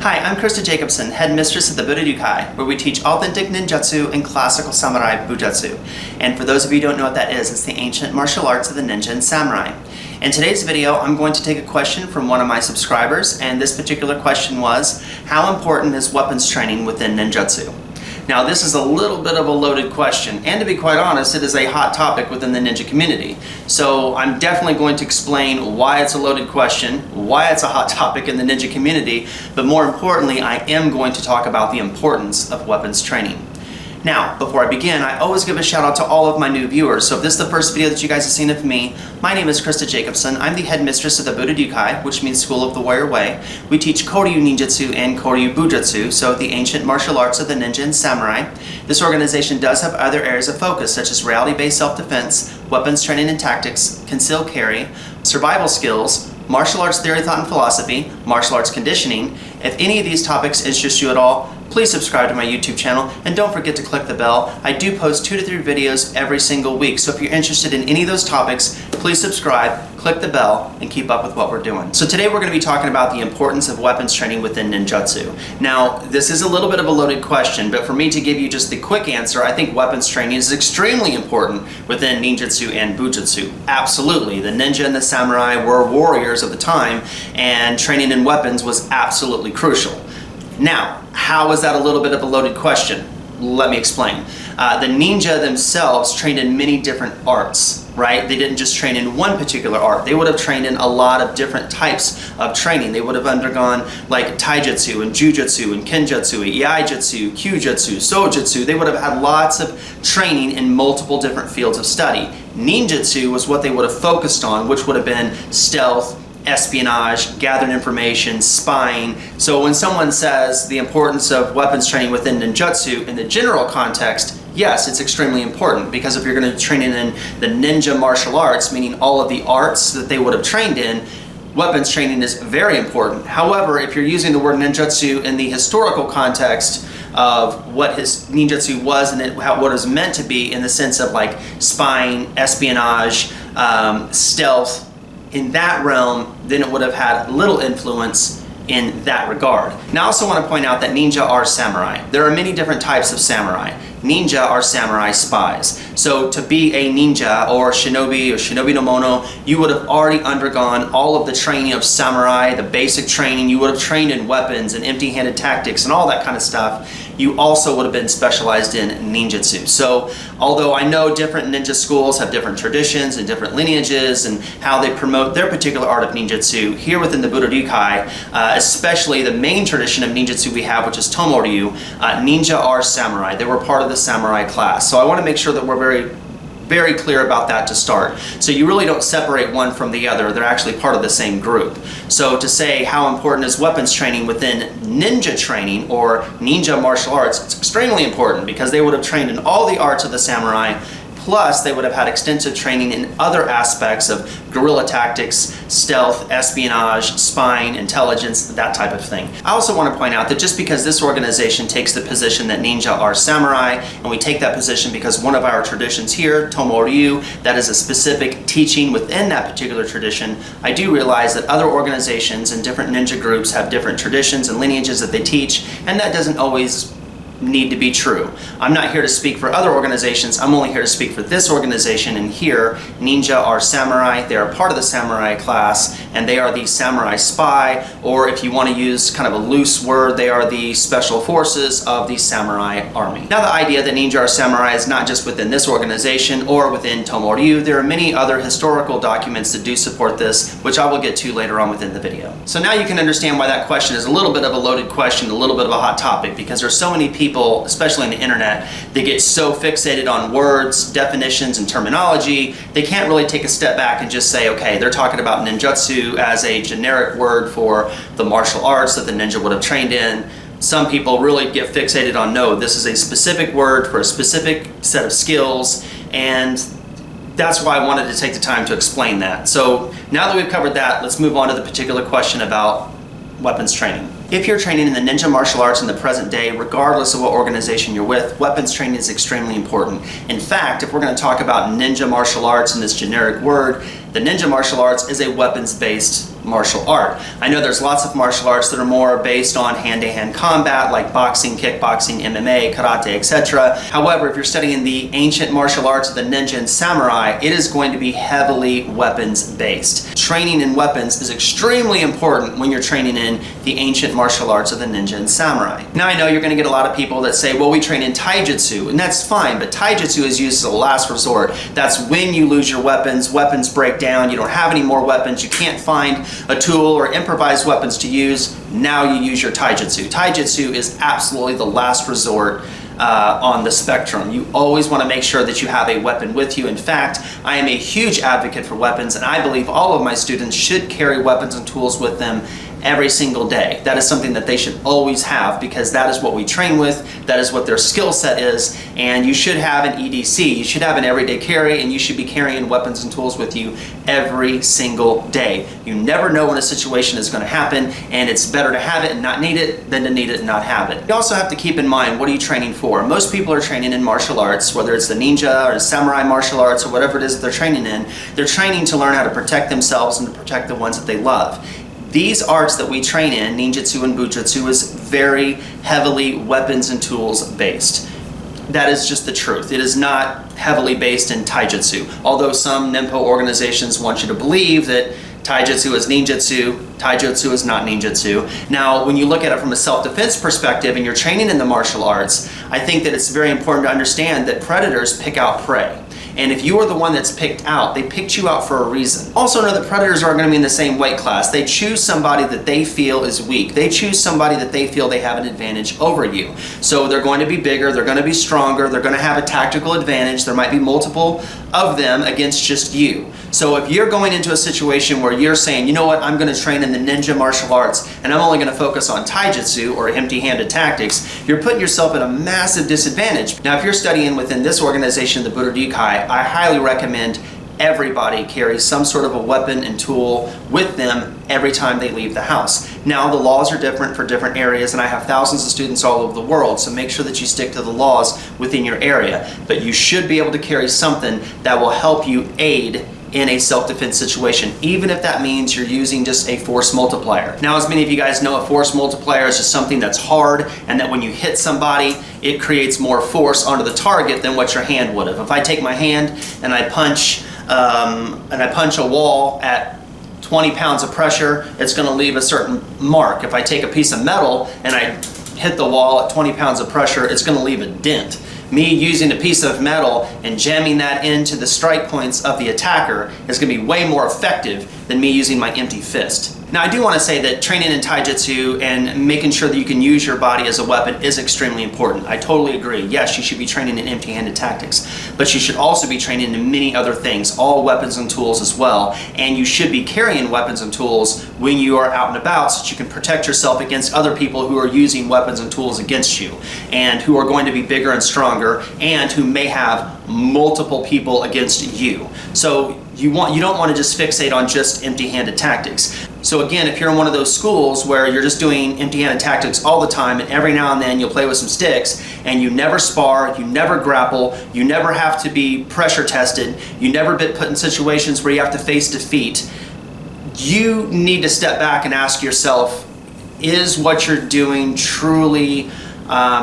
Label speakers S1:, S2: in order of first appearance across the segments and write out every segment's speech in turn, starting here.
S1: Hi, I'm Krista Jacobson, headmistress of the Budoryukai, where we teach authentic ninjutsu and classical samurai bujutsu. And for those of you who don't know what that is, it's the ancient martial arts of the ninja and samurai. In today's video, I'm going to take a question from one of my subscribers, and this particular question was, how important is weapons training within ninjutsu? Now, this is a little bit of a loaded question, and to be quite honest, it is a hot topic within the ninja community. So I'm definitely going to explain why it's a loaded question, why it's a hot topic in the ninja community, but more importantly, I am going to talk about the importance of weapons training. Now, before I begin, I always give a shout out to all of my new viewers. So if this is the first video that you guys have seen of me, my name is Krista Jacobson. I'm the headmistress of the Budoryukai, which means School of the Warrior Way. We teach Koryu Ninjutsu and Koryu Bujutsu, so the ancient martial arts of the ninja and samurai. This organization does have other areas of focus, such as reality-based self-defense, weapons training and tactics, concealed carry, survival skills, martial arts theory, thought, and philosophy, martial arts conditioning. If any of these topics interest you at all, please subscribe to my YouTube channel and don't forget to click the bell. I do post 2 to 3 videos every single week, so if you're interested in any of those topics, please subscribe, click the bell, and keep up with what we're doing. So today we're going to be talking about the importance of weapons training within ninjutsu. Now, this is a little bit of a loaded question, but for me to give you just the quick answer, I think weapons training is extremely important within ninjutsu and bujutsu. Absolutely. The ninja and the samurai were warriors of the time, and training in weapons was absolutely crucial. Now, how is that a little bit of a loaded question? Let me explain. The ninja themselves trained in many different arts, right? They didn't just train in one particular art. They would have trained in a lot of different types of training. They would have undergone like taijutsu and jujutsu and kenjutsu, iaijutsu, kyujutsu, sojutsu. They would have had lots of training in multiple different fields of study. Ninjutsu was what they would have focused on, which would have been stealth, espionage, gathering information, spying. So when someone says the importance of weapons training within ninjutsu in the general context, yes, it's extremely important, because if you're going to train in the ninja martial arts, meaning all of the arts that they would have trained in, weapons training is very important. However, if you're using the word ninjutsu in the historical context of what his ninjutsu was and what it was meant to be in the sense of like spying, espionage, stealth, in that realm, then it would have had little influence in that regard. Now I also want to point out that ninja are samurai. There are many different types of samurai. Ninja are samurai spies. So to be a ninja or shinobi no mono, you would have already undergone all of the training of samurai, the basic training. You would have trained in weapons and empty-handed tactics and all that kind of stuff. You also would have been specialized in ninjutsu. So although I know different ninja schools have different traditions and different lineages and how they promote their particular art of ninjutsu, here within the Budoryukai, especially the main tradition of ninjutsu we have, which is Tomoryu, ninja are samurai. They were part of the samurai class. So I want to make sure that we're very clear about that to start. So you really don't separate one from the other. They're actually part of the same group. So to say how important is weapons training within ninja training or ninja martial arts, it's extremely important, because they would have trained in all the arts of the samurai, plus they would have had extensive training in other aspects of guerrilla tactics, stealth, espionage, spying, intelligence, that type of thing. I also want to point out that just because this organization takes the position that ninja are samurai, and we take that position because one of our traditions here, Tomoryu, that is a specific teaching within that particular tradition, I do realize that other organizations and different ninja groups have different traditions and lineages that they teach, and that doesn't always need to be true. I'm not here to speak for other organizations. I'm only here to speak for this organization, and here ninja are samurai. They are part of the samurai class, and they are the samurai spy, or if you want to use kind of a loose word, they are the special forces of the samurai army. Now, the idea that ninja are samurai is not just within this organization or within Tomoryu. There are many other historical documents that do support this, which I will get to later on within the video. So now you can understand why that question is a little bit of a loaded question, a little bit of a hot topic, because there's so many people, especially on the internet, they get so fixated on words, definitions, and terminology, they can't really take a step back and just say, okay, they're talking about ninjutsu as a generic word for the martial arts that the ninja would have trained in. Some people really get fixated on, no, this is a specific word for a specific set of skills, and that's why I wanted to take the time to explain that. So now that we've covered that, let's move on to the particular question about weapons training. If you're training in the ninja martial arts in the present day, regardless of what organization you're with, weapons training is extremely important. In fact, if we're going to talk about ninja martial arts in this generic word, the ninja martial arts is a weapons-based martial art. I know there's lots of martial arts that are more based on hand-to-hand combat, like boxing, kickboxing, MMA, karate, etc. However, if you're studying the ancient martial arts of the ninja and samurai, it is going to be heavily weapons-based. Training in weapons is extremely important when you're training in the ancient martial arts of the ninja and samurai. Now, I know you're going to get a lot of people that say, well, we train in taijutsu, and that's fine, but taijutsu is used as a last resort. That's when you lose your weapons, weapons break down, you don't have any more weapons, you can't find a tool or improvised weapons to use, now you use your taijutsu. Taijutsu is absolutely the last resort on the spectrum. You always want to make sure that you have a weapon with you. In fact, I am a huge advocate for weapons, and I believe all of my students should carry weapons and tools with them every single day. That is something that they should always have, because that is what we train with, that is what their skill set is, and you should have an EDC, you should have an everyday carry, and you should be carrying weapons and tools with you every single day. You never know when a situation is going to happen, and it's better to have it and not need it than to need it and not have it. You also have to keep in mind, what are you training for? Most people are training in martial arts, whether it's the ninja or samurai martial arts or whatever it is that they're training in. They're training to learn how to protect themselves and to protect the ones that they love. These arts that we train in, ninjutsu and bujutsu, is very heavily weapons and tools based. That is just the truth. It is not heavily based in taijutsu. Although some ninpo organizations want you to believe that taijutsu is ninjutsu, taijutsu is not ninjutsu. Now, when you look at it from a self-defense perspective and you're training in the martial arts, I think that it's very important to understand that predators pick out prey. And if you are the one that's picked out, they picked you out for a reason. Also know that predators aren't going to be in the same weight class. They choose somebody that they feel is weak. They choose somebody that they feel they have an advantage over you. So they're going to be bigger, they're going to be stronger, they're going to have a tactical advantage. There might be multiple of them against just you. So if you're going into a situation where you're saying, you know what, I'm going to train in the ninja martial arts and I'm only going to focus on taijutsu or empty-handed tactics, you're putting yourself at a massive disadvantage. Now, if you're studying within this organization, the Budokai, I highly recommend everybody carry some sort of a weapon and tool with them every time they leave the house. Now, the laws are different for different areas, and I have thousands of students all over the world, so make sure that you stick to the laws within your area. But you should be able to carry something that will help you aid in a self-defense situation, even if that means you're using just a force multiplier. Now, as many of you guys know, a force multiplier is just something that's hard, and that when you hit somebody, it creates more force onto the target than what your hand would have. If I take my hand and I punch a wall at 20 pounds of pressure, it's going to leave a certain mark. If I take a piece of metal and I hit the wall at 20 pounds of pressure, it's going to leave a dent. Me using a piece of metal and jamming that into the strike points of the attacker is going to be way more effective than me using my empty fist. Now, I do want to say that training in taijutsu and making sure that you can use your body as a weapon is extremely important. I totally agree. Yes, you should be training in empty-handed tactics, but you should also be training in many other things, all weapons and tools as well. And you should be carrying weapons and tools when you are out and about so that you can protect yourself against other people who are using weapons and tools against you and who are going to be bigger and stronger and who may have multiple people against you. So you don't want to just fixate on just empty-handed tactics. So again, if you're in one of those schools where you're just doing empty-handed tactics all the time, and every now and then you'll play with some sticks, and you never spar, you never grapple, you never have to be pressure tested, you never get put in situations where you have to face defeat, you need to step back and ask yourself, is what you're doing truly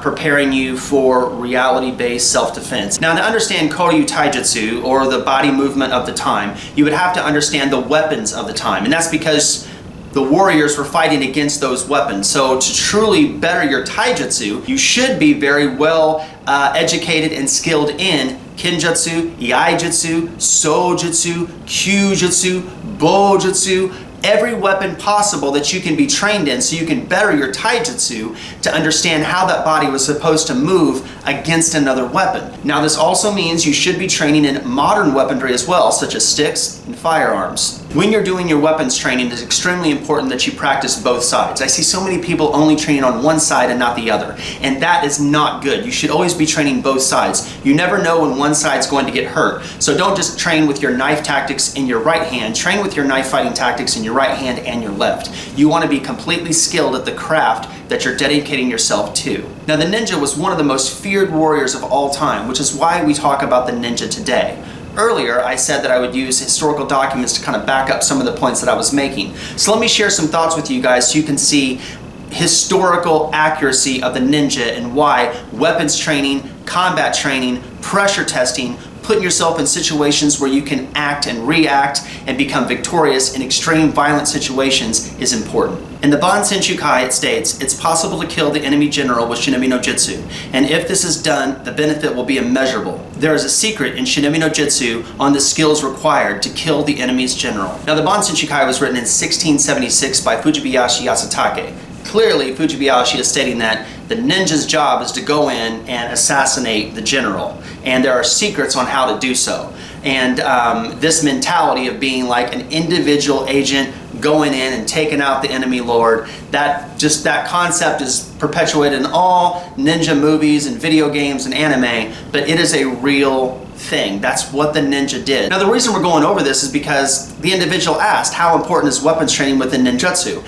S1: preparing you for reality-based self-defense? Now, to understand Koryu Taijutsu, or the body movement of the time, you would have to understand the weapons of the time, and that's because the warriors were fighting against those weapons. So to truly better your taijutsu, you should be very well educated and skilled in Kinjutsu, Iaijutsu, Sojutsu, Kyujutsu, Bojutsu, every weapon possible that you can be trained in so you can better your taijutsu to understand how that body was supposed to move against another weapon. Now, this also means you should be training in modern weaponry as well, such as sticks and firearms. When you're doing your weapons training, it's extremely important that you practice both sides. I see so many people only training on one side and not the other, and that is not good. You should always be training both sides. You never know when one side's going to get hurt. So don't just train with your knife tactics in your right hand, train with your knife fighting tactics in your right hand and your left. You want to be completely skilled at the craft that you're dedicating yourself to. Now, the ninja was one of the most feared warriors of all time, which is why we talk about the ninja today. earlier, I said that I would use historical documents to kind of back up some of the points that I was making. So let me share some thoughts with you guys so you can see historical accuracy of the ninja and why weapons training, combat training, pressure testing, putting yourself in situations where you can act and react and become victorious in extreme violent situations is important. In the Ban Senchukai, it states, it's possible to kill the enemy general with Shinobi no Jutsu, and if this is done, the benefit will be immeasurable. There is a secret in Shinobi no Jutsu on the skills required to kill the enemy's general. Now, the Ban Senchukai was written in 1676 by Fujibayashi Yasutake. Clearly, Fujibayashi is stating that the ninja's job is to go in and assassinate the general, and there are secrets on how to do so. And this mentality of being like an individual agent going in and taking out the enemy lord, that concept is perpetuated in all ninja movies and video games and anime, but it is a real thing. That's what the ninja did. Now, the reason we're going over this is because the individual asked, how important is weapons training within ninjutsu?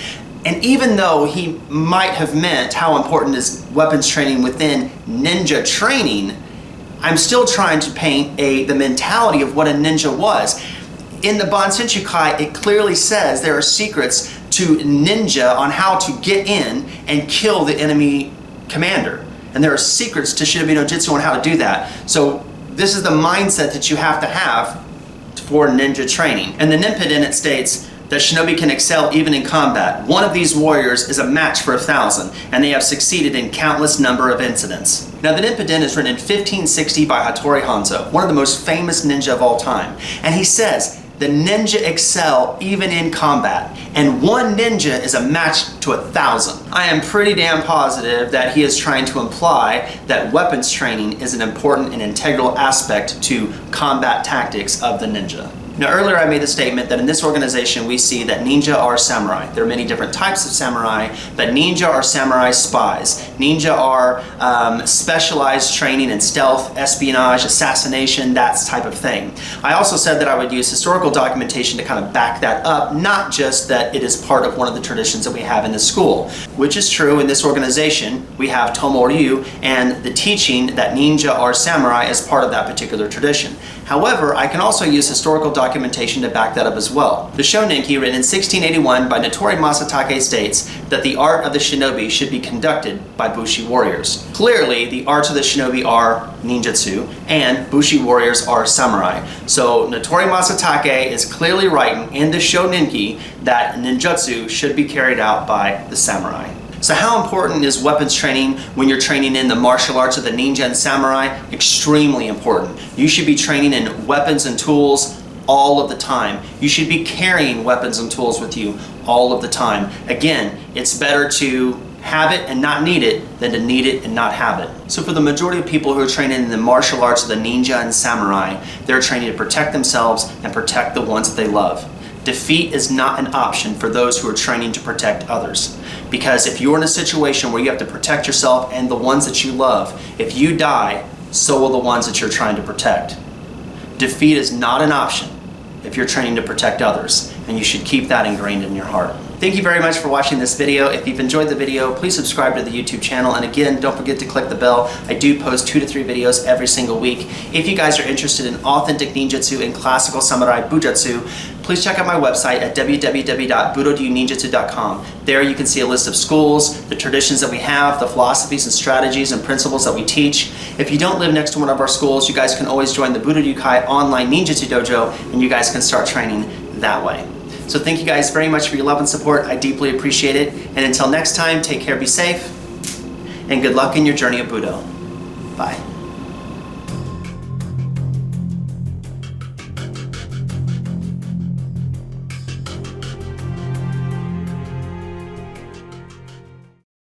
S1: And even though he might have meant how important is weapons training within ninja training, I'm still trying to paint the mentality of what a ninja was. In the Ban Senchukai, it clearly says there are secrets to ninja on how to get in and kill the enemy commander. And there are secrets to Shinobi no Jutsu on how to do that. So this is the mindset that you have to have for ninja training. And the Nippiden, it states that shinobi can excel even in combat. One of these warriors is a match for 1,000, and they have succeeded in countless number of incidents. Now, the Nippiden is written in 1560 by Hattori Hanzo, one of the most famous ninja of all time. And he says, the ninja excel even in combat, and one ninja is a match to 1,000. I am pretty damn positive that he is trying to imply that weapons training is an important and integral aspect to combat tactics of the ninja. Now, earlier I made the statement that in this organization we see that ninja are samurai. There are many different types of samurai, but ninja are samurai spies. Ninja are specialized training in stealth, espionage, assassination, that type of thing. I also said that I would use historical documentation to kind of back that up, not just that it is part of one of the traditions that we have in the school, which is true in this organization. We have Tomoryu and the teaching that ninja are samurai as part of that particular tradition. However, I can also use historical documentation to back that up as well. The Shoninki, written in 1681 by Notori Masatake, states that the art of the shinobi should be conducted by Bushi warriors. Clearly, the arts of the shinobi are ninjutsu, and Bushi warriors are samurai. So Notori Masatake is clearly writing in the Shoninki that ninjutsu should be carried out by the samurai. So how important is weapons training when you're training in the martial arts of the ninja and samurai? Extremely important. You should be training in weapons and tools all of the time. You should be carrying weapons and tools with you all of the time. Again, it's better to have it and not need it than to need it and not have it. So for the majority of people who are training in the martial arts of the ninja and samurai, they're training to protect themselves and protect the ones that they love. Defeat is not an option for those who are training to protect others. Because if you're in a situation where you have to protect yourself and the ones that you love, if you die, so will the ones that you're trying to protect. Defeat is not an option if you're training to protect others, and you should keep that ingrained in your heart. Thank you very much for watching this video. If you've enjoyed the video, please subscribe to the YouTube channel, and again, don't forget to click the bell. I do post 2 to 3 videos every single week. If you guys are interested in authentic ninjutsu and classical samurai bujutsu, please check out my website at www.budo-ninjutsu.com. There you can see a list of schools, the traditions that we have, the philosophies and strategies and principles that we teach. If you don't live next to one of our schools, you guys can always join the Budo-Ryukai online ninjutsu dojo, and you guys can start training that way. So thank you guys very much for your love and support. I deeply appreciate it. And until next time, take care, be safe, and good luck in your journey of Budo. Bye.